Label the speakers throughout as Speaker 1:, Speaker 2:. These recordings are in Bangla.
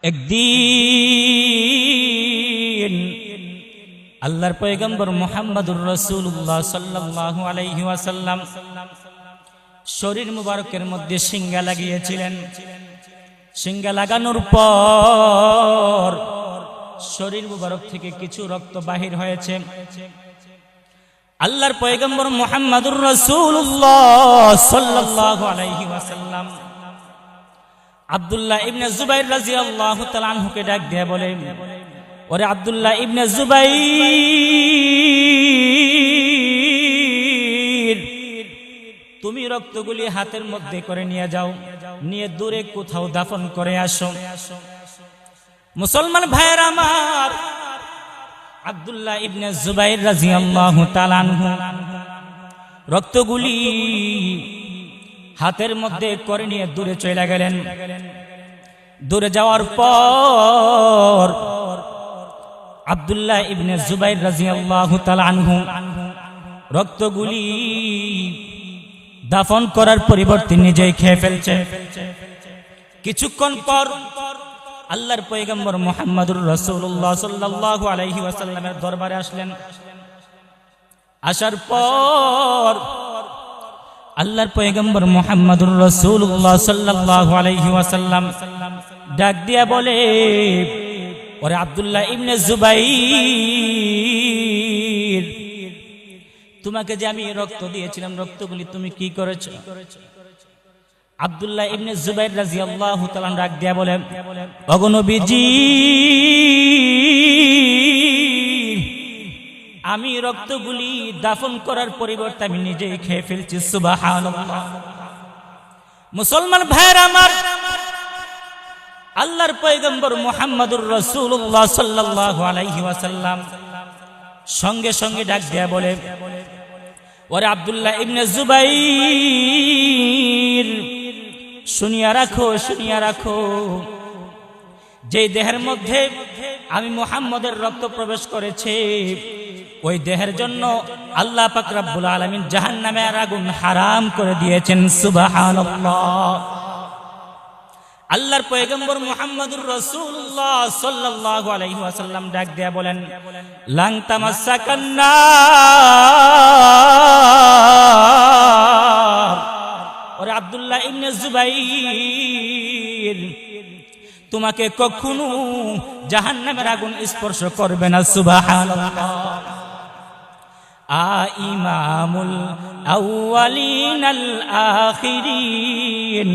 Speaker 1: একদিন আল্লাহর পয়গম্বর মুহাম্মদুর রাসূলুল্লাহ সাল্লাল্লাহু আলাইহি ওয়াসাল্লাম শরীর মুবারকের মধ্যে সিঙ্গা লাগিয়েছিলেন। সিঙ্গা লাগানোর পর শরীর মুবারক থেকে কিছু রক্ত বাহির হয়েছে। আল্লাহর পয়গম্বর মুহাম্মদুর রাসূলুল্লাহ সাল্লাল্লাহু আলাইহি ওয়াসাল্লাম আব্দুল্লাহ ইবনে জুবাইর রাদিয়াল্লাহু তাআলা আনহুকে ডাক দিয়ে বলে, ওরে আব্দুল্লাহ ইবনে জুবাইর, তুমি রক্তগুলি হাতের মধ্যে করে নিয়ে যাও, নিয়ে দূরে কোথাও দাফন করে আসো। মুসলমান ভাইয়ের আমার, আব্দুল্লাহ ইবনে জুবাইর রাদিয়াল্লাহু তাআলা আনহু রক্তগুলি হাতের মধ্যে করে নিয়ে দূরে চলে গেলেন। দূরে যাওয়ার পর আব্দুল্লাহ ইবনে জুবাইর রাদিয়াল্লাহু তাআলা আনহু রক্তগুলি দাফন করার পরিবর্তে নিজেই খেয়ে ফেলছে। কিছুক্ষণ পর আল্লাহর পয়গম্বর মুহাম্মদুর রাসূলুল্লাহ সাল্লাল্লাহু আলাইহি ওয়াসাল্লামের দরবারে আসলেন। আসার পর আল্লাহর পয়গম্বর মুহাম্মদুর রাসূলুল্লাহ সাল্লাল্লাহু আলাইহি ওয়াসাল্লাম ডাক দিয়া বলে, ওরে আব্দুল্লাহ ইবনে জুবাইর, তোমাকে যে আমি রক্ত দিয়েছিলাম, রক্তগুলি তুমি কি করেছো? আব্দুল্লাহ ইবনে জুবাইর রাদিয়াল্লাহু তাআলা ডাক দিয়া বলে, ওগো নবীজি, আমি রক্তগুলি দাফন করার পরিবর্তে আমি নিজেই খেয়ে ফেলছি। সুবহানাল্লাহ। মুসলমান ভাইয়ের আমার, আল্লাহর পয়গম্বর মুহাম্মদুর রাসূলুল্লাহ সাল্লাল্লাহু আলাইহি ওয়াসাল্লাম সঙ্গে সঙ্গে ডাক দিয়া বলে, ওরে আব্দুল্লাহ ইবনে জুবাইর, শুনিয়া রাখো, শুনিয়া রাখো, যে দেহের মধ্যে আমি মুহাম্মদের রক্ত প্রবেশ করেছে, ওই দেহের জন্য আল্লাহ পাক রব্বুল আলামিন জাহান্নামের আগুন হারাম করে দিয়েছেন। সুবহানাল্লাহ। আল্লাহর পয়গম্বর মুহাম্মদুর রাসূলুল্লাহ সাল্লাল্লাহু আলাইহি ওয়াসাল্লাম ডাক দেয়া বলেন, লাং তামাসসাকান নার, ওরে আব্দুল্লাহ ইবনে জুবাইর, তোমাকে কখনো জাহান্নামের আগুন স্পর্শ করবে না। সুবহানাল্লাহ। ইমামুল আউয়ালিন আল আখিরিন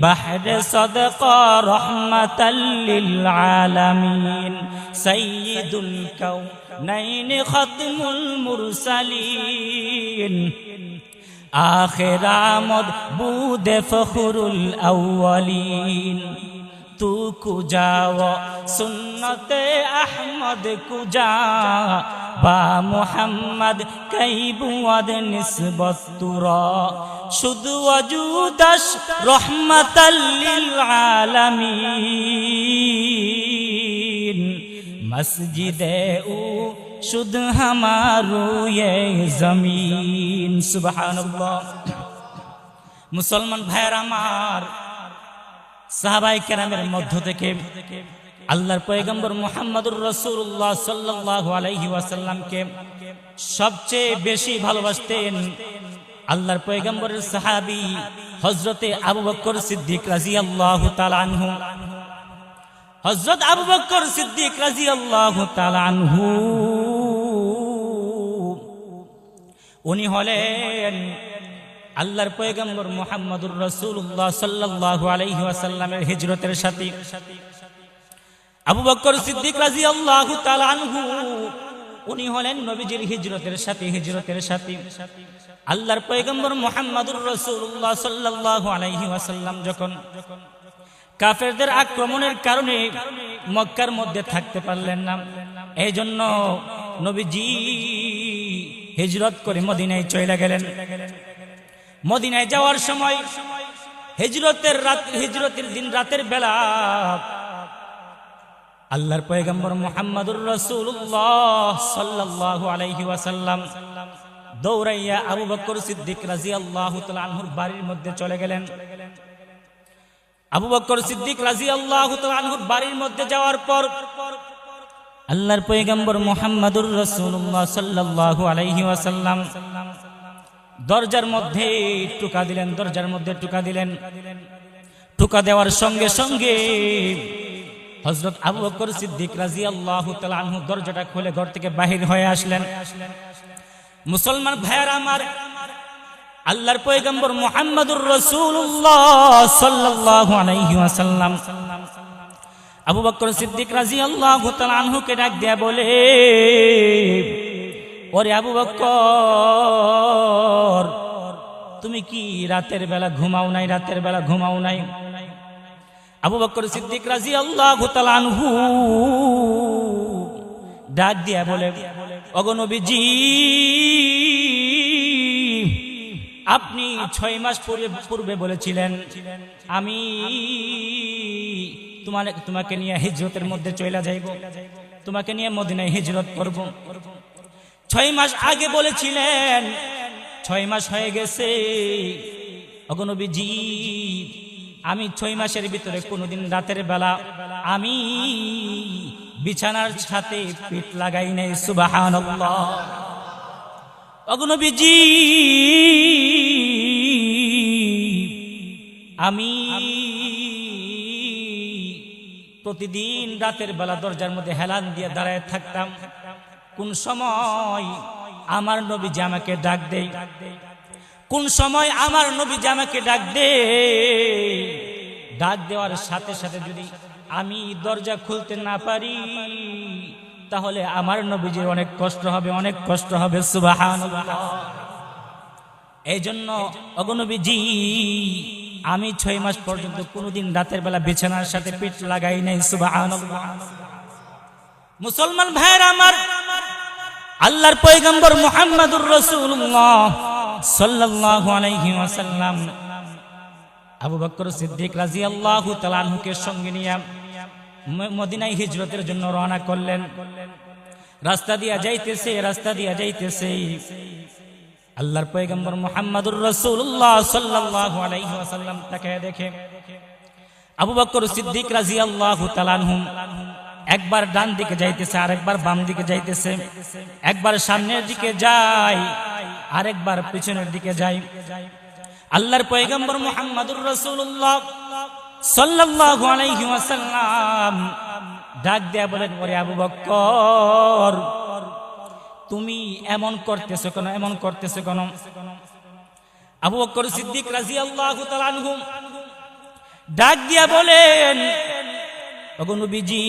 Speaker 1: বাহরে সাদকা রাহমাতাল লিল আলামিন সাইয়্যিদুল কাউনাইন খাতমুল মুরসালিন আখির আমদ বুদে ফখরুল আউয়ালিন तू कुजा व सुन्नते अहमद कुजा बा मुहम्मद कई बुअद निस्बत तुरा शुद वजूदश रहमतल लिल आलमीन मस्जिदे ऊ शुद हमारू ये जमीन। सुबहानल्लाह। मुसलमान भाइरा আমার, সাহাবায়ে কেরামের মধ্য থেকে আল্লাহর পয়গম্বর মুহাম্মদুর রাসূলুল্লাহ সাল্লাল্লাহু আলাইহি ওয়াসাল্লামকে সবচেয়ে বেশি ভালোবাসতেন আল্লাহর পয়গম্বরের সাহাবী হযরতে আবু বকর সিদ্দিক রাদিয়াল্লাহু তাআলা আনহু। হযরত আবু বকর সিদ্দিক রাদিয়াল্লাহু তাআলা আনহু উনি হলেন আল্লাহর পয়গম্বর মুহাম্মদুর রাসূলুল্লাহ সাল্লাল্লাহু আলাইহি ওয়াসাল্লামের হিজরতের সাথী। আবু বকর সিদ্দিক রাদিয়াল্লাহু তাআলা আনহু উনি হলেন নবীজির হিজরতের সাথী। হিজরতের সাথী আল্লাহর পয়গম্বর মুহাম্মদুর রাসূলুল্লাহ সাল্লাল্লাহু আলাইহি ওয়াসাল্লাম যখন কাফেরদের আক্রমণের কারণে মক্কার মধ্যে থাকতে পারলেন না, এইজন্য নবীজি হিজরত করে মদিনায় চলে গেলেন। মদিনায় যাওয়ার সময় হিজরতের দিন রাতের বেলা আল্লাহর পয়গম্বর মুহাম্মদুর রাসূলুল্লাহ সাল্লাল্লাহু আলাইহি ওয়াসাল্লাম দৌড়াইয়া আবু বকর সিদ্দিক রাদিয়াল্লাহু তাআলা আনহুর বাড়ির মধ্যে চলে গেলেন। আবু বকর সিদ্দিক রাদিয়াল্লাহু তাআলা আনহুর বাড়ির মধ্যে যাওয়ার পর আল্লাহর পয়গম্বর মুহাম্মদুর রাসূলুল্লাহ সাল্লাল্লাহু আলাইহি ওয়াসাল্লাম দরজার মধ্যে টুকা দিলেন, দরজার মধ্যে টুকা দিলেন। টুকা দেওয়ার সঙ্গে সঙ্গে হযরত আবু বকর সিদ্দিক রাদিয়াল্লাহু তাআলা আনহু দরজাটা খুলে ঘর থেকে বাহির হয়ে আসলেন। মুসলমান ভাইয়েরা আমার, আল্লাহর পয়গম্বর মুহাম্মদুর রাসূলুল্লাহ সাল্লাল্লাহু আলাইহি ওয়াসাল্লাম আবু বকর সিদ্দিক রাদিয়াল্লাহু তাআলা আনহুকে ডাক দেয়া বলে, ওরে আবু বকর, তুমি কি রাতের বেলা ঘুমাও নাই? রাতের বেলা ঘুমাও নাই? আবু বকর সিদ্দিক রাদিয়াল্লাহু তাআলা আনহু ডাক দিয়া বলে, ওগো নবীজি, আপনি 6 মাস পূর্বে বলেছিলেন আমি তোমাকে নিয়ে হিজরতের মধ্যে চলে যাইব, তোমাকে নিয়ে মদিনায় হিজরত করব। 6 মাস আগে বলেছিলেন, 6 মাস হয়ে গেছে। ওগো নবীজি, আমি 6 মাসের ভিতরে কোনোদিন রাতের বেলা আমি বিছানার সাথে পিঠ লাগাই নাই। সুবহানাল্লাহ। ওগো নবীজি, আমি প্রতিদিন রাতের বেলা দরজার মধ্যে হেলান দিয়ে দাঁড়ায় থাকতাম। কোন সময় আমার নবীজি আমাকে ডাক দেয়, কোন সময় আমার নবীজি আমাকে ডাক দেয়। ডাক দেওয়ার সাথে সাথে যদি আমি দরজা খুলতে না পারি, তাহলে আমার নবীজির অনেক কষ্ট হবে, অনেক কষ্ট হবে। সুবহানাল্লাহ। এই জন্য ওগো নবীজি, আমি 6 মাস পর্যন্ত কোনোদিন রাতের বেলা বিছানার সাথে পিঠ লাগাই নাই। সুবহানাল্লাহ। মুসলমান ভাইরা আমার, আল্লাহর পয়গম্বর মুহাম্মদুর রাসূলুল্লাহ সাল্লাল্লাহু আলাইহি ওয়াসাল্লাম আবু বকর সিদ্দিক রাদিয়াল্লাহু তাআলা আনহুকে সঙ্গে নিয়ে মদিনায় হিজরতের জন্য রওনা করলেন। রাস্তা দিয়া যাইতেছে আল্লাহর পয়গম্বর মুহাম্মদুর রাসূলুল্লাহ সাল্লাল্লাহু আলাইহি ওয়াসাল্লাম তাকে দেখে আবু বকর সিদ্দিক রাদিয়াল্লাহু তাআলা আনহু একবার ডান দিকে যাইতেছে, আরেকবার বাম দিকে যাইতেছে, একবার সামনের দিকে যায়, আরেকবার পিছনের দিকে যায়। আল্লাহর পয়গম্বর মুহাম্মদুর রাসূলুল্লাহ সাল্লাল্লাহু আলাইহি ওয়াসাল্লাম ডাক দেয়া বলেন, ওরে আবু বকর, তুমি এমন করতেছো কেন? এমন করতেছো কেন? আবু বকর সিদ্দিক রাদিয়াল্লাহু তাআলা আনহু ডাক দিয়া বলেন, ওগো নবীজি,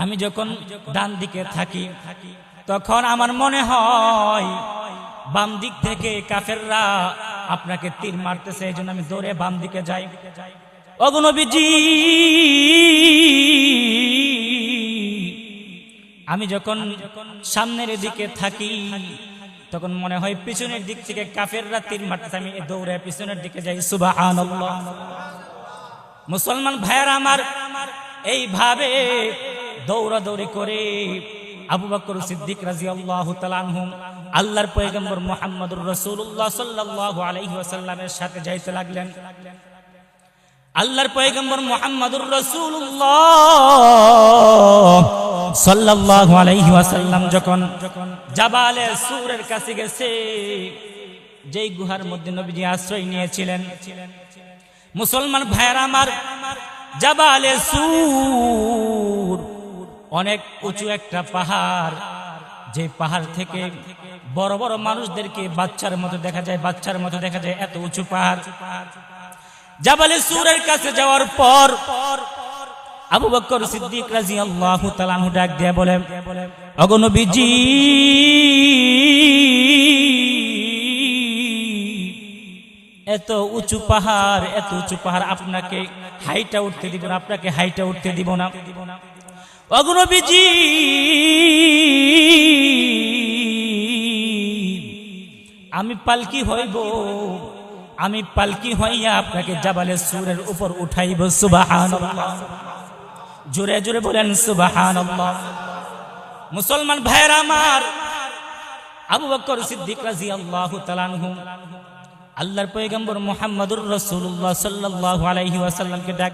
Speaker 1: আমি যখন ডান দিকে থাকি তখন আমার মনে হয় বাম দিক থেকে কাফেররা আপনাকে তীর মারতেছে, এই জন্য আমি দৌড়ে বাম দিকে যাই। ওগো নবীজি, আমি যখন সামনের দিকে থাকি তখন মনে হয় পিছনের দিক থেকে কাফেররা তীর মারতেছে, আমি দৌড়ে পিছনের দিকে যাই। সুবহানাল্লাহ। মুসলমান ভাইয়েরা আমার, এইভাবে দৌড়াদৌড়ি করে আবু বকর সিদ্দিক রাদিয়াল্লাহু তাআলা আনহু আল্লাহর পয়গম্বর মুহাম্মদুর রাসূলুল্লাহ সাল্লাল্লাহু আলাইহি ওয়াসাল্লামের সাথে যাইতে লাগলেন। আল্লাহর পয়গম্বর মুহাম্মদুর রাসূলুল্লাহ সাল্লাল্লাহু আলাইহি ওয়াসাল্লাম যখন জাবালে সূরের কাছে গেছে, যেই গুহার মধ্যে নবীজি আশ্রয় নিয়েছিলেন, মুসলমান ভাইয়েরা আমার, জাবালে সূর অনেক উঁচু একটা পাহাড়, যে পাহাড় থেকে বড় বড় মানুষদেরকে বাচ্চার মতো দেখা যায়, বাচ্চার মতো দেখা যায়, এত উঁচু পাহাড়। জাবালে সূরের কাছে যাওয়ার পর আবু বকর সিদ্দিক রাদিয়াল্লাহু তাআলা আনহু ডাক দিয়ে বলে, ওগো নবীজি, এত উঁচু পাহাড়, এত উঁচু পাহাড়, আপনাকে হাইটা উঠতে দিব না, আপনাকে হাইটা উঠতে দিব না। ওগো নবীজি, আমি পালকি হইব, আমি পালকি হইয়া আপনাকে জাবালে সূরের উপর উঠাইব। সুবহানাল্লাহ। জোরে জোরে বলেন সুবহানাল্লাহ। মুসলমান ভাইরা আমার, আবু বকর সিদ্দিক রাদিয়াল্লাহু তাআলা আনহু আল্লাহর পয়গম্বর মুহাম্মদুর রাসূলুল্লাহ সাল্লাল্লাহু আলাইহি ওয়াসাল্লামকে ডাক